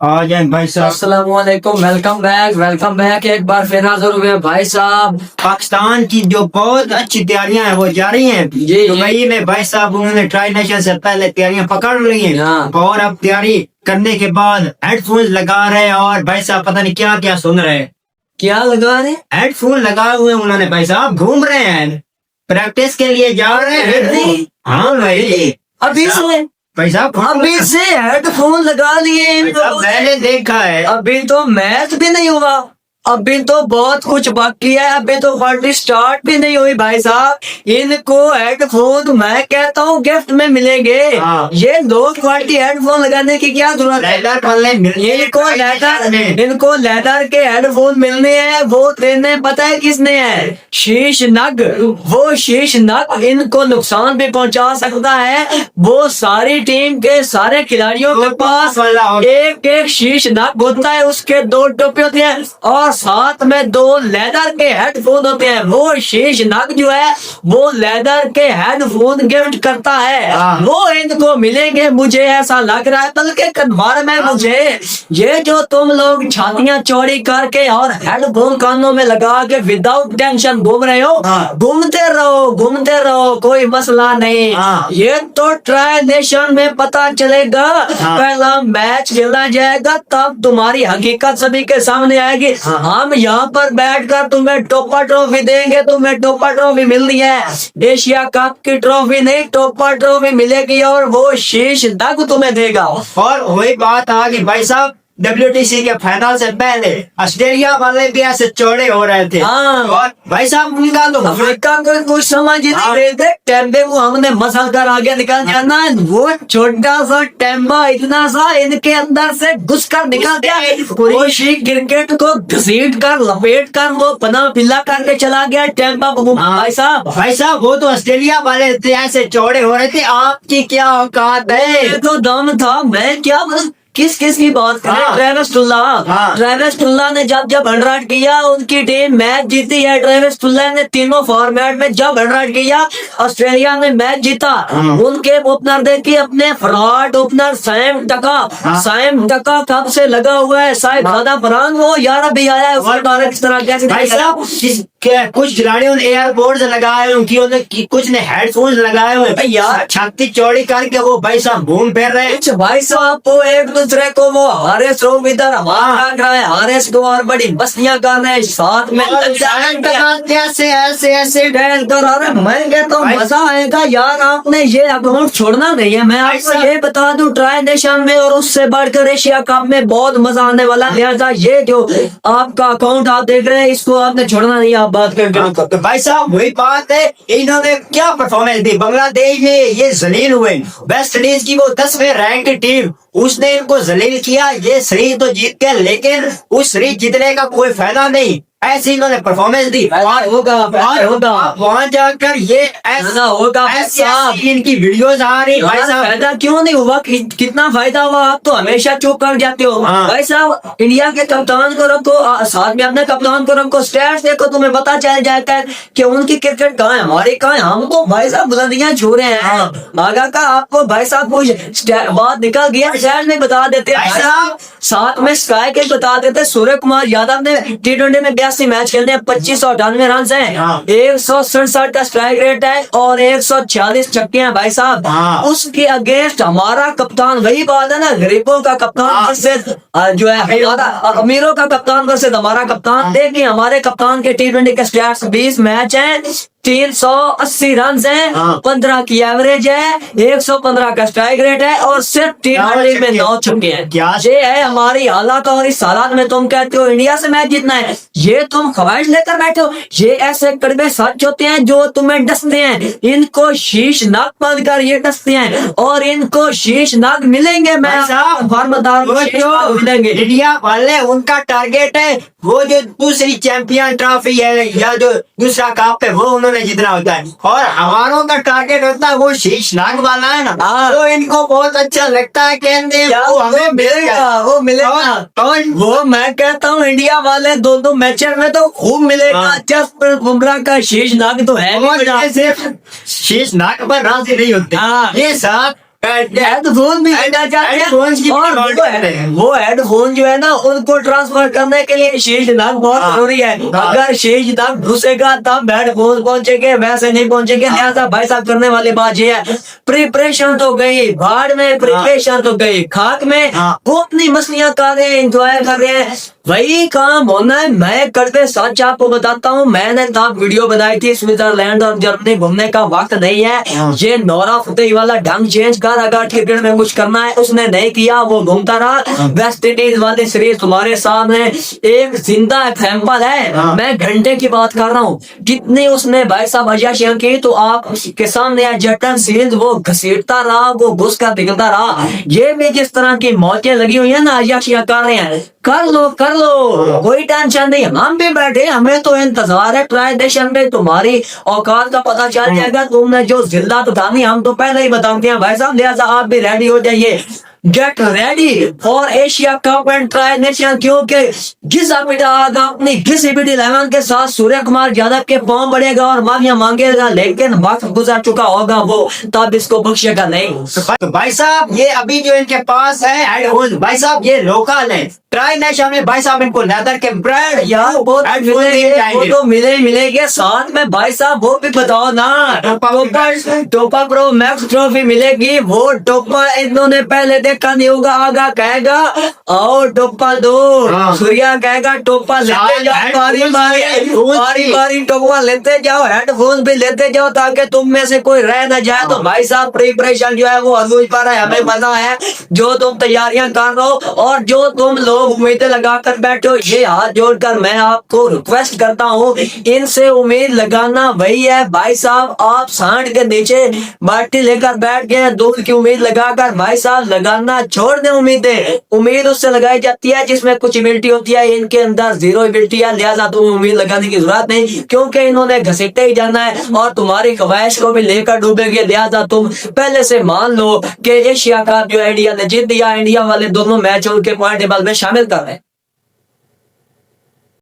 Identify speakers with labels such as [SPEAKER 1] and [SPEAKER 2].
[SPEAKER 1] आ जाए भाई साहब।
[SPEAKER 2] अस्सलामुअलैकुम, वेलकम बैक एक बार फिर हाजिर हुए हैं भाई साहब।
[SPEAKER 1] पाकिस्तान की जो बहुत अच्छी तैयारियां हैं वो जारी हैं।
[SPEAKER 2] जी,
[SPEAKER 1] दुबई में भाई साहब उन्होंने ट्राई नेशन से पहले तैयारियां पकड़ ली हैं
[SPEAKER 2] हाँ।
[SPEAKER 1] और अब तैयारी करने के बाद हेडफोन लगा रहे हैं और भाई साहब पता नहीं क्या क्या सुन रहे हैं।
[SPEAKER 2] क्या लगा रहे?
[SPEAKER 1] हेडफोन लगाए हुए हैं उन्होंने भाई साहब, घूम रहे हैं, प्रैक्टिस के लिए जा रहे हैं। हाँ भाई,
[SPEAKER 2] अभी से
[SPEAKER 1] भाई साहब
[SPEAKER 2] हेडफोन लगा लिए
[SPEAKER 1] भाई साहब, मैंने देखा है।
[SPEAKER 2] अभी तो मैच भी नहीं हुआ, अभी तो बहुत कुछ बाकी है, अभी तो पार्टी स्टार्ट भी नहीं हुई भाई साहब। इनको हेडफोन मैं कहता हूँ गिफ्ट में मिलेंगे।
[SPEAKER 1] हाँ।
[SPEAKER 2] ये लो क्वालिटी हेडफोन लगाने की क्या जरूरत है?
[SPEAKER 1] लेदर वाले
[SPEAKER 2] इनको लेदर के हेडफोन मिलने हैं, वो देने पता है किसने है? शीश नग। वो शीश नग इनको नुकसान भी पहुंचा सकता है। वो सारी टीम के सारे खिलाड़ियों के पास एक एक शीश नग होता है, उसके दो टोपे होते हैं और साथ में दो लेदर के हेडफोन होते हैं। वो शीश नग जो है वो लेदर के हेडफोन गिफ्ट करता है, वो इनको मिलेंगे मुझे ऐसा लग रहा है। बल्कि कन्फर्म है मुझे, ये जो तुम लोग छातियां चौड़ी करके और हेडफोन कानों में लगा के विदाउट टेंशन घूम रहे हो, घूमते रहो, कोई मसला नहीं। ये तो ट्राई नेशन में पता चलेगा, पहला मैच खेला जाएगा तब तुम्हारी हकीकत सभी के सामने आएगी। हम यहाँ पर बैठकर तुम्हें टोपा ट्रॉफी देंगे, तुम्हें टोपा ट्रॉफी मिलनी है, एशिया कप की ट्रॉफी नहीं, टोपा ट्रॉफी मिलेगी और वो शीश नग तुम्हें देगा।
[SPEAKER 1] और वही बात आ गई भाई साहब, WTC के फाइनल से पहले ऑस्ट्रेलिया वाले भी ऐसे चौड़े हो रहे थे।
[SPEAKER 2] हाँ।
[SPEAKER 1] और भाई साहब उनका तो
[SPEAKER 2] अफ्रीका को कुछ समझ ही नहीं रहे थे, टेम्बे को हमने मसल कर आगे निकल जाना है। वो छोटा सा टेम्बा इतना सा इनके अंदर से घुस कर निकल गया, कोई क्रिकेट को घसीट कर लपेट कर वो पना पिल्ला करके चला गया टेम्बा। भाई साहब
[SPEAKER 1] वो तो ऑस्ट्रेलिया वाले थे ऐसे चौड़े हो रहे थे, आपकी क्या औकात है?
[SPEAKER 2] ये तो दम था, मैं क्या किस की बात करें? ट्रेविस टुल्ला ने जब 100 किया उनकी टीम मैच जीती है। ट्रेविस टुल्ला ने तीनों फॉर्मेट में जब 100 किया ऑस्ट्रेलिया ने मैच जीता। उनके ओपनर देखिए, अपने फ्रॉड ओपनर सैम टका कब से लगा हुआ है, शायद दादा फरहान वो यार अभी आया है इस तरह
[SPEAKER 1] कैसे। कुछ खिलाड़ियों ने एयरपोर्ट लगाए, उनकी कुछ ने हेडफोन लगाए हुए भैया, छाती चौड़ी करके वो भाई साहब घूम फिर रहे हैं।
[SPEAKER 2] भाई साहब वो एक दूसरे को वो हारेस रोग इधर हारेस को और बड़ी बस्तियां कर रहे हैं, साथ में ऐसे डैल कर। अरे मैं कहता हूँ मजा आएगा यार। आपने ये अकाउंट छोड़ना नहीं है, मैं आपको ये बता दूं, ट्राई नेशन में और उससे बढ़कर एशिया कप में बहुत मजा आने वाला है। लिहाजा ये जो आपका अकाउंट आप देख रहे हैं इसको आपने छोड़ना नहीं। आप बात करके
[SPEAKER 1] तो भाई साहब वही बात है, इन्होंने क्या परफॉर्मेंस दी। बांग्लादेश में ये जलील हुए, वेस्ट इंडीज की वो 10वें रैंक की टीम, उसने इनको जलील किया। ये सीरीज तो जीत गए लेकिन उस सीरीज जीतने का कोई फायदा नहीं, ऐसी इन्होंने परफॉर्मेंस दी।
[SPEAKER 2] होगा
[SPEAKER 1] वहाँ जाकर ये ऐसा होगा, ऐसी इनकी वीडियोस आ रही। भाई साहब
[SPEAKER 2] फायदा क्यों नहीं हुआ? कितना फायदा हुआ? आप तो हमेशा चुप कर जाते हो। भाई साहब इंडिया के कप्तान को रखो, साथ में अपने कप्तान को रखो, स्टैट्स देखो, तुम्हें पता चल जाता है कि उनकी क्रिकेट कहाँ है, हमारी कहाँ है। हम तो भाई साहब बुलंदियां छू रहे हैं। आगा का आपको भाई साहब कुछ बात निकल गया, शहर में बता देते हैं, साथ में स्काई के बता देते। सूर्य कुमार यादव ने T20 में 82 मैच खेलने 2598 रन है, 167 का स्ट्राइक रेट है और 146 छक्के हैं भाई साहब। उसके अगेंस्ट हमारा कप्तान, वही बात है ना, गरीबों का कप्तान वर्सेस जो है अमीरों का कप्तान वर्सेस हमारा कप्तान। देखिए हमारे कप्तान के T20 के स्टैट्स 20 मैच है, 380 रन है, 15 की एवरेज है, 115 का स्ट्राइक रेट है और सिर्फ T20 में 9 छक्के हैं। ये है हमारी हालत। और इस हालात में तुम कहते हो इंडिया से मैच जीतना है, ये तुम ख्वाहिश लेकर बैठे हो। ये ऐसे कड़वे सच होते हैं जो तुम्हें डसते हैं, इनको शीश नाक बंद कर ये डसते हैं और इनको शीश नाक मिलेंगे। मैं मिलेंगे।
[SPEAKER 1] इंडिया वाले उनका टारगेट है वो जो दूसरी चैंपियन ट्रॉफी है या जो दूसरा कप है वो उन्होंने जीतना होता है, और हमारों का टारगेट होता है वो शीश नाग वाला है ना। तो इनको बहुत अच्छा लगता है कहते वो हमें मिलेगा,
[SPEAKER 2] वो मिलेगा। और वो मैं कहता हूँ इंडिया वाले दो मैचेस में तो खूब मिलेगा। जसप्रीत बुमराह का शीश नाग तो है,
[SPEAKER 1] शीश नाग पर राजी नहीं होते। ये साथ
[SPEAKER 2] हेडफोन भी लेना चाहते
[SPEAKER 1] हेडफोन्स की
[SPEAKER 2] हैं और वो हेडफोन जो है ना उनको ट्रांसफर करने के लिए शीशनाग बहुत जरूरी है। अगर शीशनाग घुसेगा तब हेडफोन पहुंचेंगे, वैसे नहीं पहुंचेंगे। लिहाजा भाई साहब करने वाली बात ये है, प्रिपरेशन तो गई भाड़ में, प्रिपरेशन तो गई खाक में। वो अपनी मछलियां खा रहे हैं, इंजॉय कर रहे हैं, वही काम होना है। मैं करते सच आपको बताता हूँ, मैंने तब वीडियो बनाई थी स्विट्जरलैंड और जर्मनी घूमने का वक्त नहीं है। ये नोरा फतेही वाला ढंग चेंज कर, अगर क्रिकेट में कुछ करना है उसने नहीं किया, वो घूमता रहा। वेस्ट इंडीज वाली सीरीज तुम्हारे सामने एक जिंदा एग्जाम्पल है। मैं घंटे की बात कर रहा हूँ, कितनी उसने भाई साहब अजाशियां की, तो आपके सामने जटन सीरीज वो घसीटता रहा, वो घुस कर निकलता रहा। ये भी जिस तरह की मौतें लगी हुई है ना, अजाशियां कर रहे हैं, कर लो कोई टेंशन नहीं। हम भी बैठे, हमें तो इंतजार है ट्राई देशन में। तुम्हारी औकात का पता चल जाएगा, तुमने जो जिल्लत उठानी हम तो पहले ही बताते हैं भाई साहब। लिहाजा आप भी रेडी हो जाइए, get ready for Asia cup and tri nation, क्योंकि घिसा पिटा आगा अपनी घिसी पिटी 11 के साथ सूर्य कुमार यादव के फॉर्म बढ़ेगा और माफिया मांगेगा, लेकिन वक्त गुजर चुका होगा वो, तब इसको बख्शेगा नहीं।
[SPEAKER 1] तो भाई साहब ये अभी जो इनके पास है हेडफोन, भाई साहब ये लोकल है। ट्राई नेशन में भाई साहब इनको लेदर के ब्रांड
[SPEAKER 2] यार वो तो मिलेंगे साथ में भाई साहब। वो भी बताओ ना, टोपा प्रो मैक्स ट्रॉफी मिलेगी। वो टोपा इन्होंने पहले देखा नहीं होगा, आगा कहेगा आओ टोपा दो, सूर्या कहेगा टोपा लेते जाओ, बारी बारी टोपा लेते जाओ, हेडफोन भी लेते जाओ, ताकि तुम में से कोई रह ना जाए। तो भाई साहब प्रिपरेशन जो है वो अनूज पर है, हमें पता है जो तुम तैयारियां कर रहे हो और जो तुम लोग उम्मीदें लगाकर बैठो। ये हाथ जोड़कर मैं आपको रिक्वेस्ट करता हूँ, इनसे उम्मीद लगाना वही है भाई साहब। आप सांड के नीचे बाल्टी लेकर बैठ गए, दूध की उम्मीद लगाकर भाई साहब लगाना छोड़ दें उम्मीदें। उम्मीद उससे लगाई जाती है जिसमें कुछ एबिलिटी होती है, इनके अंदर जीरो एबिलिटी है। लिहाजा तुम उम्मीद लगाने की जरूरत नहीं, क्योंकि इन्होंने घसीटते ही जाना है और तुम्हारी ख्वाहिश को भी लेकर डूबेंगे। लिहाजा तुम पहले से मान लो कि एशिया कप जो इंडिया ने जीत दिया, इंडिया वाले दोनों मैच उनके पॉइंट टेबल में शामिल कर रहे हैं।